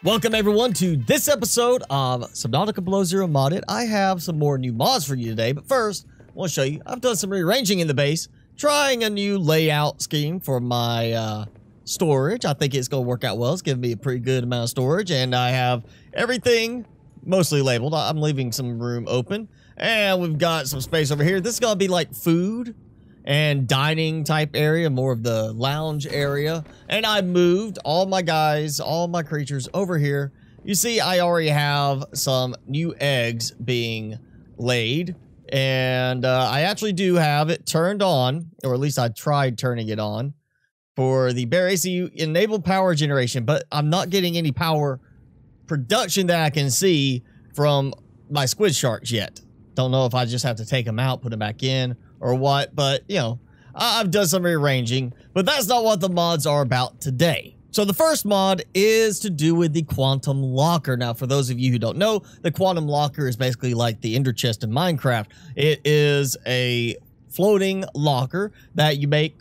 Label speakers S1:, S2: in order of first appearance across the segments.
S1: Welcome everyone to this episode of Subnautica Below Zero Modded. I have some more new mods for you today, but first, I want to show you, I've done some rearranging in the base, trying a new layout scheme for my storage. I think it's going to work out well. It's giving me a pretty good amount of storage, and I have everything mostly labeled. I'm leaving some room open, and we've got some space over here. This is going to be like food and dining type area, more of the lounge area. And I moved all my guys, all my creatures over here. You see, I already have some new eggs being laid, and I actually do have it turned on, or at least I tried turning it on for the berries. So you enable power generation, but I'm not getting any power production that I can see from my squid sharks yet. Don't know if I just have to take them out, put them back in, or what, but you know, I've done some rearranging, but that's not what the mods are about today. So the first mod is to do with the quantum locker. Now, for those of you who don't know, the quantum locker is basically like the ender chest in Minecraft. It is a floating locker that you make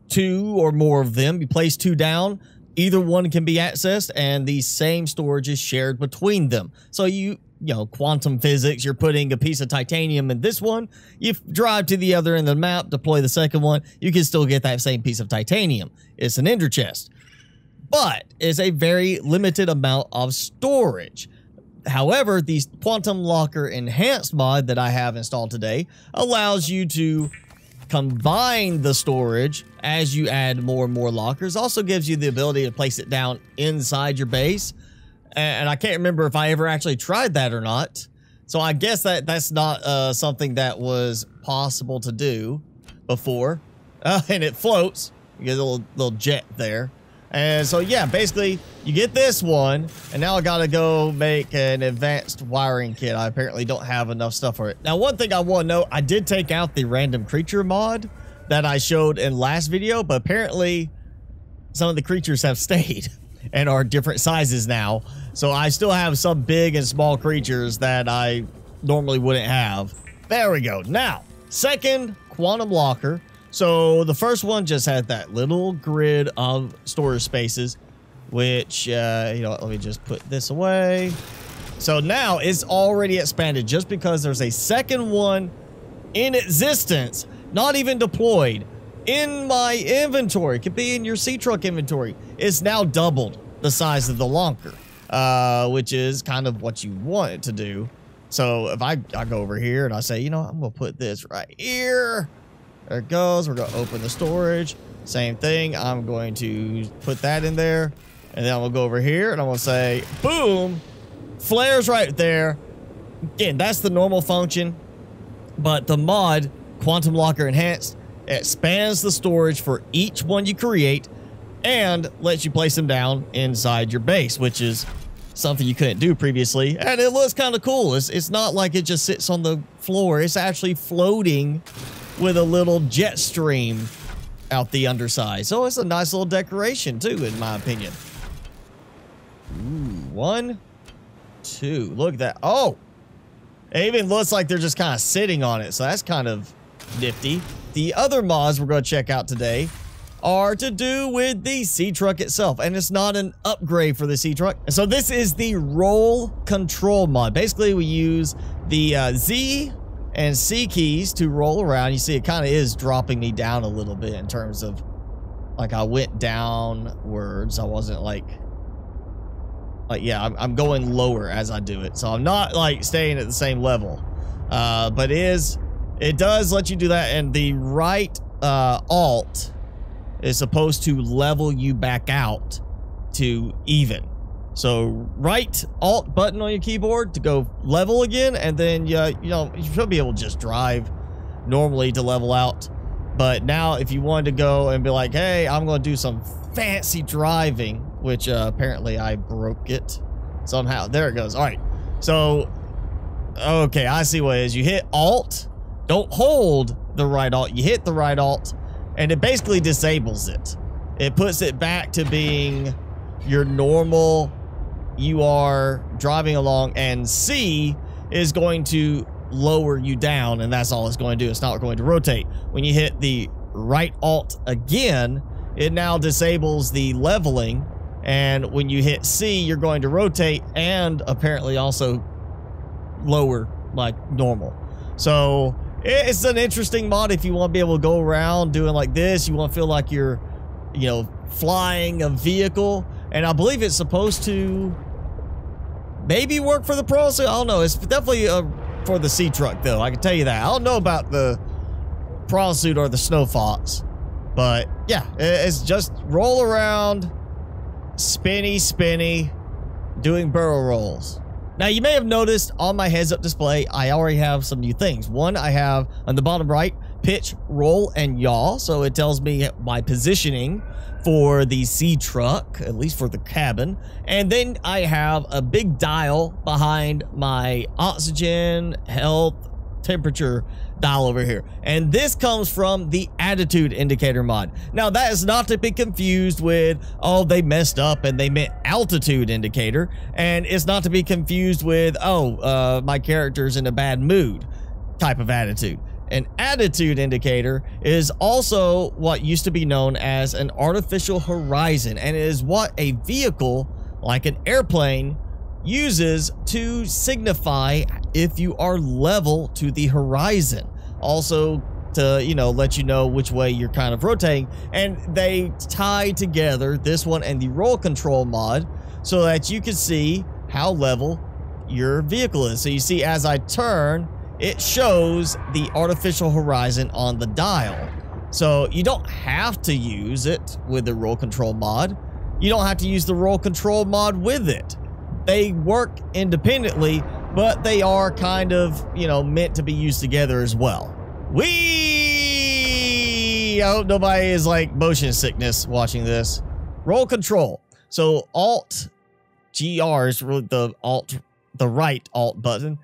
S1: two or more of them. You place two down, either one can be accessed, and the same storage is shared between them. So you know, quantum physics, you're putting a piece of titanium in this one, you drive to the other end of the map, deploy the second one, you can still get that same piece of titanium. It's an ender chest, but it's a very limited amount of storage. However, the quantum locker enhanced mod that I have installed today allows you to combine the storage as you add more and more lockers. Also gives you the ability to place it down inside your base. And I can't remember if I ever actually tried that or not. So I guess that's not something that was possible to do before. And it floats. You get a little jet there. And so, yeah, basically, you get this one. And now I got to go make an advanced wiring kit. I apparently don't have enough stuff for it. Now, one thing I want to know, I did take out the random creature mod that I showed in last video. But apparently, some of the creatures have stayed and are different sizes now. So I still have some big and small creatures that I normally wouldn't have. There we go. Now, second quantum locker. So the first one just had that little grid of storage spaces, which, you know, let me just put this away. So now it's already expanded just because there's a second one in existence, not even deployed, in my inventory. It could be in your Seatruck inventory. It's now doubled the size of the locker, which is kind of what you want it to do. So if I go over here and I say, you know, I'm going to put this right here. There it goes. We're going to open the storage. Same thing. I'm going to put that in there. And then I'm going to go over here and I'm going to say, boom, flares right there. Again, that's the normal function. But the mod, Quantum Locker Enhanced, expands the storage for each one you create and lets you place them down inside your base, which is something you couldn't do previously. And it looks kind of cool. It's not like it just sits on the floor. It's actually floating with a little jet stream out the underside. So it's a nice little decoration too, in my opinion. Ooh, 1, 2. Look at that. Oh, it even looks like they're just kind of sitting on it. So that's kind of nifty. The other mods we're going to check out today are to do with the Seatruck itself, and it's not an upgrade for the Seatruck. So this is the roll control mod. Basically, we use the Z and C keys to roll around. You see, it kind of is dropping me down a little bit in terms of, like, I went downwards. I wasn't like yeah, I'm going lower as I do it. So I'm not like staying at the same level, but it does let you do that. And the right alt is supposed to level you back out to even. So right alt button on your keyboard to go level again, and then you know, you should be able to just drive normally to level out. But now if you wanted to go and be like, hey, I'm going to do some fancy driving, which apparently I broke it somehow. There it goes. All right. So, okay, I see what it is. You hit alt, don't hold the right alt. You hit the right alt, and it basically disables it. It puts it back to being your normal, you are driving along, and C is going to lower you down, and that's all it's going to do. It's not going to rotate. When you hit the right alt again, it now disables the leveling And when you hit C, you're going to rotate and apparently also lower like normal. So it's an interesting mod if you want to be able to go around doing like this. You want to feel like you're, you know, flying a vehicle. And I believe it's supposed to maybe work for the Pro Suit. I don't know. It's definitely for the Seatruck, though. I can tell you that. I don't know about the Pro Suit or the Snow Fox. But yeah, it's just roll around, spinny, doing barrel rolls. Now, you may have noticed on my heads-up display, I already have some new things. One, I have on the bottom right, pitch, roll, and yaw. So it tells me my positioning for the Seatruck, at least for the cabin. And then I have a big dial behind my oxygen, health, temperature dial over here. And this comes from the attitude indicator mod. Now, that is not to be confused with, oh, they messed up and they meant altitude indicator. And it's not to be confused with, oh, my character's in a bad mood type of attitude. An attitude indicator is also what used to be known as an artificial horizon, and it is what a vehicle like an airplane uses to signify if you are level to the horizon. Also to, you know, let you know which way you're kind of rotating. And they tie together this one and the roll control mod so that you can see how level your vehicle is. So you see, as I turn, it shows the artificial horizon on the dial. So you don't have to use it with the roll control mod. You don't have to use the roll control mod with it. They work independently, but they are kind of, you know, meant to be used together as well. Whee! I hope nobody is like motion sickness watching this. Roll control. So Alt GR is really the right Alt button.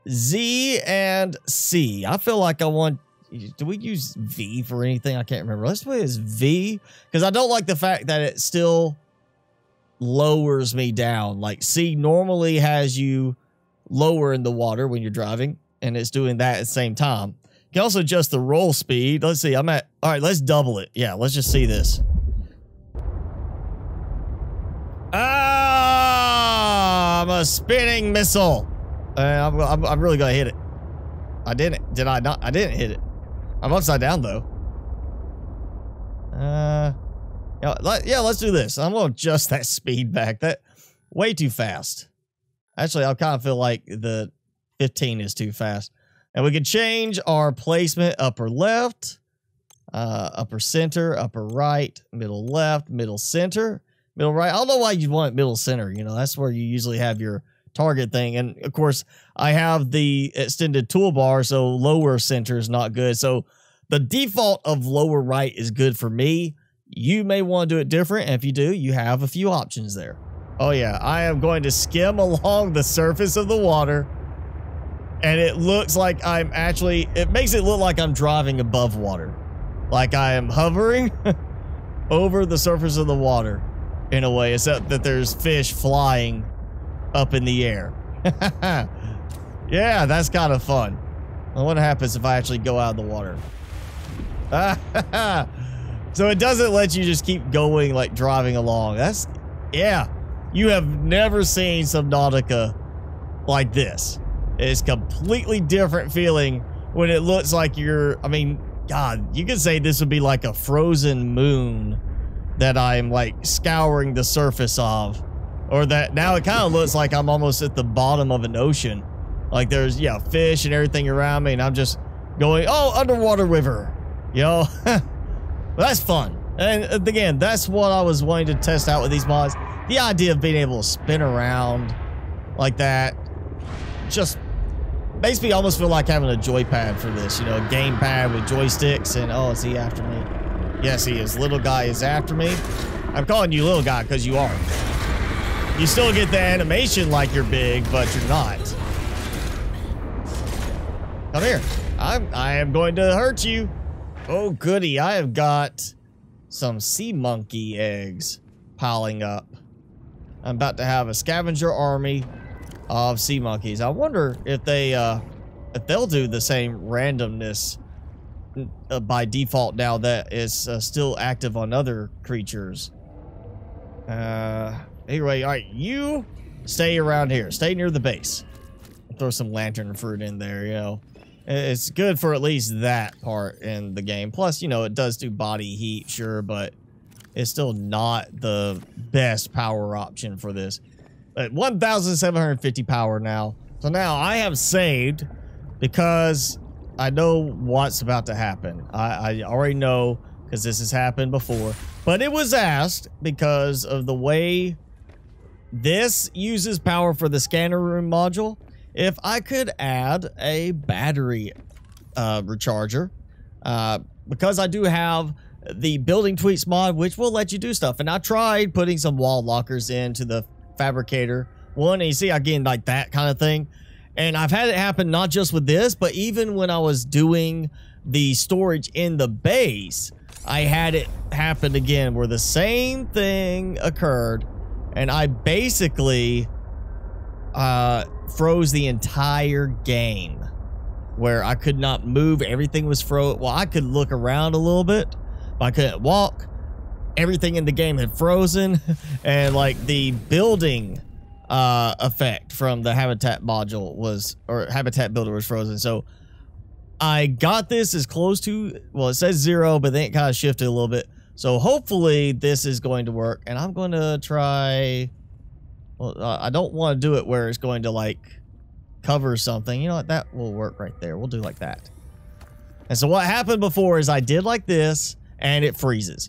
S1: Z and C. I feel like I want. Do we use V for anything? I can't remember. Let's put it as V because I don't like the fact that it still lowers me down. Like C normally has you lower in the water when you're driving, and it's doing that at the same time. You can also adjust the roll speed. Let's see. I'm at. All right, let's double it. Yeah, let's just see this. Ah, I'm a spinning missile. I'm really gonna hit it. I didn't. Did I not? I didn't hit it. I'm upside down though. Yeah, let's do this. I'm gonna adjust that speed back. That way too fast. Actually, I kind of feel like the 15 is too fast. And we can change our placement: upper left, upper center, upper right, middle left, middle center, middle right. I don't know why you'd want middle center. You know, that's where you usually have your target thing. And of course, I have the extended toolbar, so lower center is not good. So the default of lower right is good for me. You may want to do it different, and if you do, you have a few options there. Oh yeah, I am going to skim along the surface of the water, and it looks like I'm actually, it makes it look like I'm driving above water. Like I am hovering over the surface of the water in a way, except that there's fish flying up in the air. Yeah, that's kind of fun. Well, what happens if I actually go out of the water? So it doesn't let you just keep going, like driving along. That's, yeah. You have never seen Subnautica like this. It's completely different feeling when it looks like you're, I mean, God, you could say this would be like a frozen moon that I'm like scouring the surface of. Or that now it kind of looks like I'm almost at the bottom of an ocean. Like there's, yeah, fish and everything around me, and I'm just going, oh, underwater river. You know? That's fun. And again, that's what I was wanting to test out with these mods. The idea of being able to spin around like that just makes me almost feel like having a joypad for this. You know, a gamepad with joysticks. And, oh, is he after me? Yes, he is. Little guy is after me. I'm calling you little guy because you are. You still get the animation like you're big, but you're not. Come here. I am going to hurt you. Oh, goody. I have got some sea monkey eggs piling up. I'm about to have a scavenger army of sea monkeys. I wonder if they'll do the same randomness by default now that it's still active on other creatures. Anyway, all right, you stay around here. Stay near the base. Throw some lantern fruit in there, you know. It's good for at least that part in the game. Plus, you know, it does do body heat, sure, but it's still not the best power option for this. But 1,750 power now. So now I have saved because I know what's about to happen. I already know because this has happened before. But it was asked because of the way this uses power for the scanner room module. If I could add a battery recharger, because I do have the building tweaks mod, which will let you do stuff. And I tried putting some wall lockers into the fabricator one, and you see again like that kind of thing. And I've had it happen not just with this, but even when I was doing the storage in the base, I had it happen again where the same thing occurred, and I basically froze the entire game where I could not move. Everything was frozen. Well, I could look around a little bit, but I couldn't walk. Everything in the game had frozen, and like the building effect from the habitat module was, or habitat builder was frozen. So I got this as close to, well, it says 0, but then it kind of shifted a little bit. So hopefully this is going to work, and I'm going to try. Well, I don't want to do it where it's going to like cover something. You know what? That will work right there. We'll do like that. And so what happened before is I did like this and it freezes.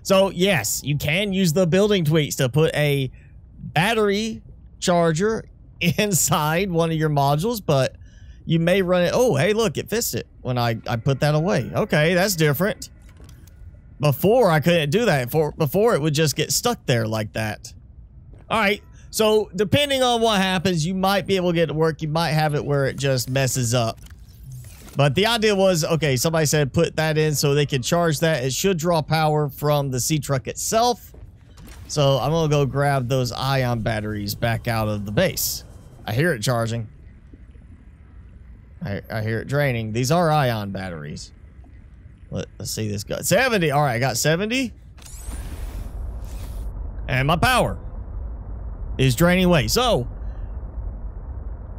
S1: So yes, you can use the building tweaks to put a battery charger inside one of your modules, but you may run it. Oh, hey, look, it fixed it when I put that away. Okay, that's different. Before I couldn't do that. Before it would just get stuck there like that. All right. So depending on what happens, you might be able to get it to work. You might have it where it just messes up. But the idea was, okay, somebody said put that in so they can charge that. It should draw power from the Seatruck itself. So I'm going to go grab those ion batteries back out of the base. I hear it charging. I hear it draining. These are ion batteries. Let's see this go. 70. All right, I got 70. And my power is draining away. So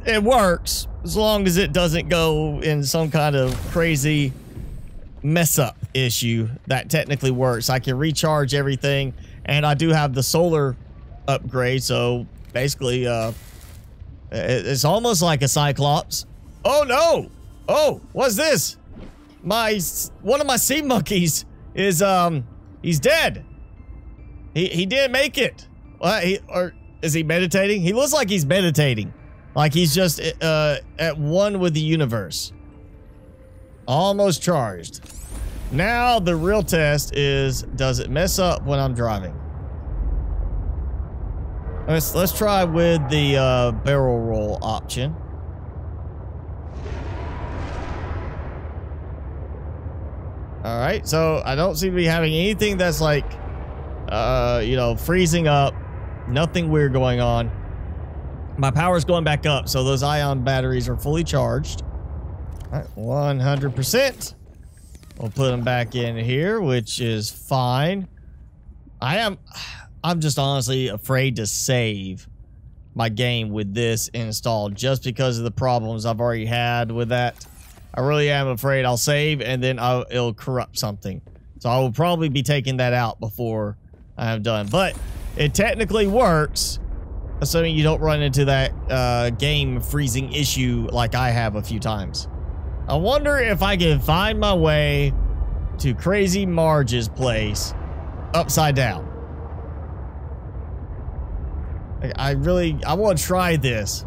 S1: it works as long as it doesn't go in some kind of crazy mess up issue. That technically works. I can recharge everything, and I do have the solar upgrade. So basically, it's almost like a Cyclops. Oh no! Oh, what's this? One of my sea monkeys is he's dead. He didn't make it. Or is he meditating? He looks like he's meditating. Like he's just at one with the universe. Almost charged. Now the real test is, does it mess up when I'm driving? Let's try with the barrel roll option. All right, so I don't seem to be having anything that's like, you know, freezing up. Nothing weird going on. My power's going back up, so those ion batteries are fully charged. All right, 100%. We'll put them back in here, which is fine. I'm just honestly afraid to save my game with this installed just because of the problems I've already had with that. I really am afraid I'll save and then it'll corrupt something. So I will probably be taking that out before I'm done. But it technically works, assuming you don't run into that game freezing issue like I have a few times. I wonder if I can find my way to Crazy Marge's place upside down. I want to try this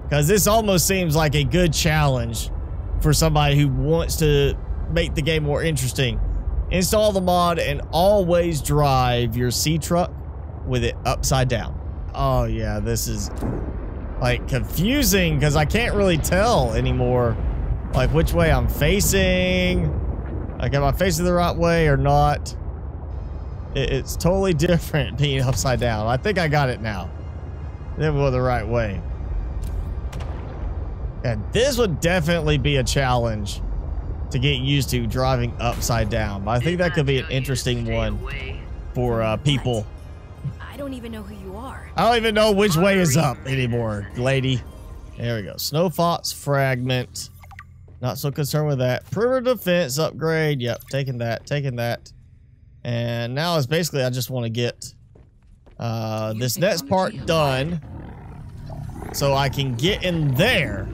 S1: because this almost seems like a good challenge for somebody who wants to make the game more interesting. Install the mod and always drive your Seatruck with it upside down. Oh yeah, this is like confusing because I can't really tell anymore like which way I'm facing. Like, am I facing the right way or not? It's totally different being upside down. I think I got it now. Then we'll go the right way. And this would definitely be a challenge to get used to, driving upside down. But I think that could be an interesting one for people.
S2: I don't even know who you are.
S1: I don't even know which way is up anymore, lady. There we go. Snow Fox fragment. Not so concerned with that. Perimeter defense upgrade. Yep, taking that, taking that. And now it's basically I just want to get this next part done so I can get in there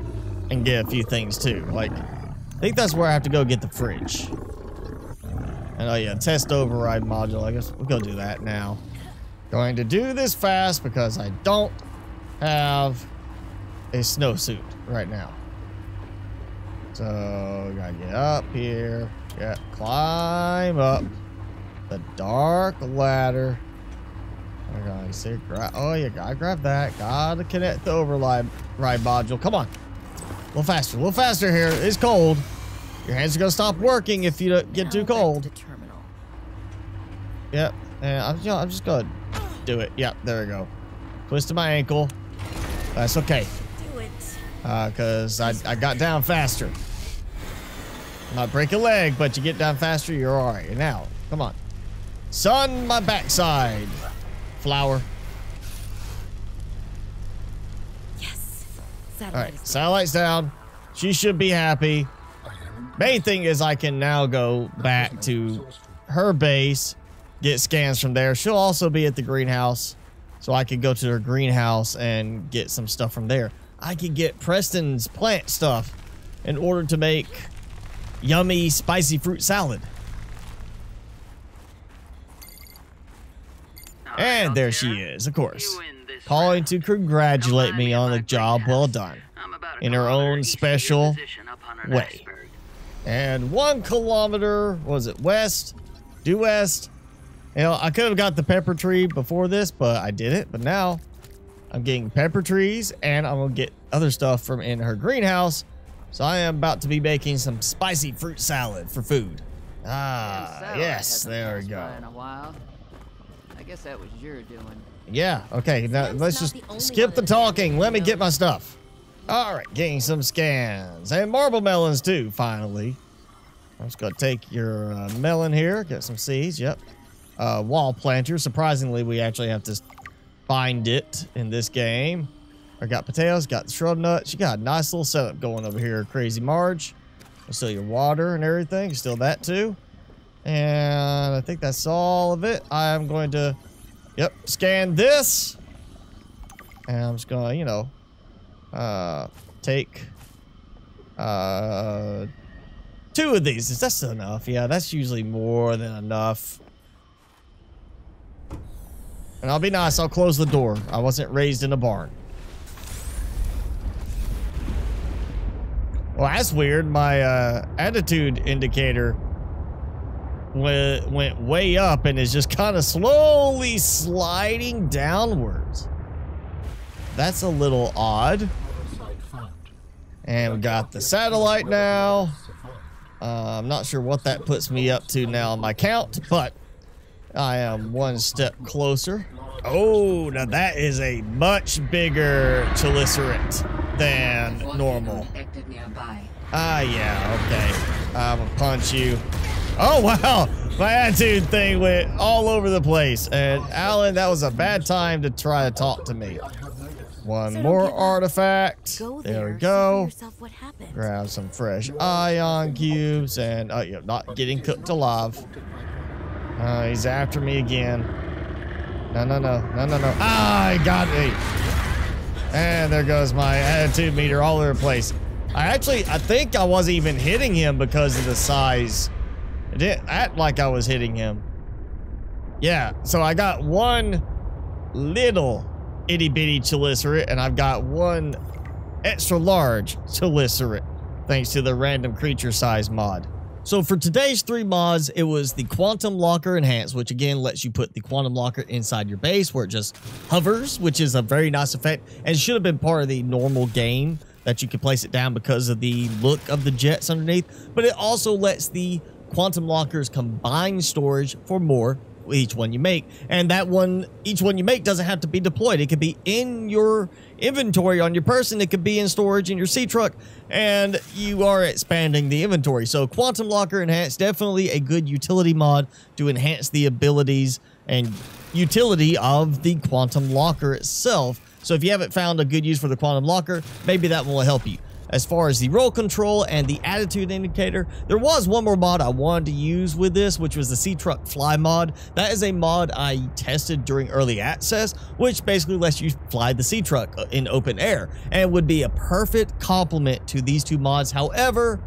S1: and get a few things too. Like, I think that's where I have to go get the fridge. And oh yeah, test override module. I guess we'll go do that now. Going to do this fast because I don't have a snowsuit right now. So, gotta get up here. Yeah, climb up the dark ladder. Oh, you gotta grab that. Gotta connect the override module. Come on. A little faster here. It's cold. Your hands are gonna stop working if you get too cold. Yep. And I'm just gonna do it. Yep, there we go. Twisted my ankle. That's okay. Because I got down faster. Not break a leg, but you get down faster, you're all right. Now, come on. Sun my backside. Flower.
S2: Yes.
S1: All right, satellite's down. She should be happy. Main thing is I can now go back to her base, get scans from there. She'll also be at the greenhouse, so I can go to her greenhouse and get some stuff from there. I can get Preston's plant stuff in order to make yummy spicy fruit salad. And there she is, of course, calling to congratulate me on the job well done in her own special way. And 1 kilometer, was it west, due west? You know, I could have got the pepper tree before this, but I didn't. But now I'm getting pepper trees, and I'm gonna get other stuff from in her greenhouse. So I am about to be making some spicy fruit salad for food. Ah, yes, there we go.
S3: I guess that was your doing.
S1: Yeah, okay, now let's just skip the talking. Let me get my stuff. All right, getting some scans and marble melons too, finally. I'm just gonna take your melon here, get some seeds, yep. Wall planter, surprisingly, we actually have to find it in this game. I got potatoes, got the shrub nuts. You got a nice little setup going over here, Crazy Marge. Still your water and everything, still that too. And I think that's all of it. I'm going to, yep, scan this. And I'm just gonna, you know, take 2 of these. Is that enough? Yeah, that's usually more than enough. And I'll be nice, I'll close the door. I wasn't raised in a barn. Well, that's weird. My attitude indicator went way up and is just kind of slowly sliding downwards. That's a little odd. And we got the satellite now. I'm not sure what that puts me up to now on my count, but I am 1 step closer. Oh, now that is a much bigger chelicerate than normal. Ah, yeah, okay. I'm gonna punch you. Oh, wow. My attitude thing went all over the place. And Alan, that was a bad time to try to talk to me. 1 more artifact. There we go. Grab some fresh ion cubes. And, oh, yeah, not getting cooked alive. He's after me again. No. Ah, he got me. And there goes my attitude meter all over the place. I think I wasn't even hitting him because of the size. It didn't act like I was hitting him. Yeah, so I got 1 little itty bitty chelicerate, and I've got 1 extra large chelicerate, thanks to the random creature size mod. So for today's 3 mods, it was the Quantum Locker Enhanced, which again lets you put the Quantum Locker inside your base where it just hovers, which is a very nice effect and should have been part of the normal game that you could place it down because of the look of the jets underneath. But it also lets the Quantum Lockers combine storage for more each one you make. And that one, each one you make doesn't have to be deployed. It could be in your inventory on your person. It could be in storage in your Seatruck, and you are expanding the inventory. So Quantum Locker Enhanced, definitely a good utility mod to enhance the abilities and utility of the Quantum Locker itself. So if you haven't found a good use for the Quantum Locker, maybe that will help you. As far as the roll control and the attitude indicator, there was one more mod I wanted to use with this, which was the Seatruck Fly mod. That is a mod I tested during early access, which basically lets you fly the Seatruck in open air, and would be a perfect complement to these two mods. However,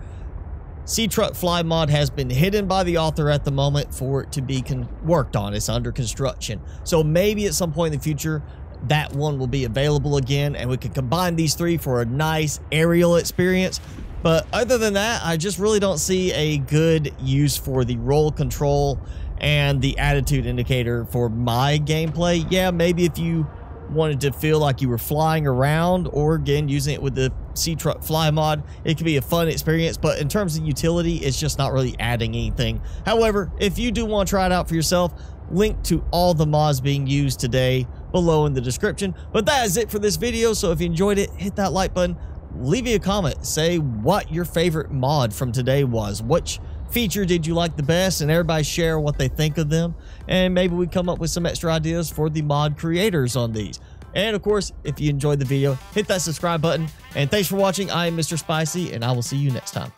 S1: Seatruck Fly mod has been hidden by the author at the moment for it to be worked on. It's under construction. So maybe at some point in the future, that one will be available again, and we can combine these three for a nice aerial experience. But other than that, I just really don't see a good use for the roll control and the attitude indicator for my gameplay. Yeah, maybe if you wanted to feel like you were flying around, or again using it with the Seatruck Fly mod, it could be a fun experience, but in terms of utility, it's just not really adding anything. However, if you do want to try it out for yourself, link to all the mods being used today below in the description. But that is it for this video. So if you enjoyed it, hit that like button, leave me a comment, say what your favorite mod from today was, which feature did you like the best, and everybody share what they think of them, and maybe we come up with some extra ideas for the mod creators on these. And of course, if you enjoyed the video, hit that subscribe button, and thanks for watching. I am Mr. Spicy, and I will see you next time.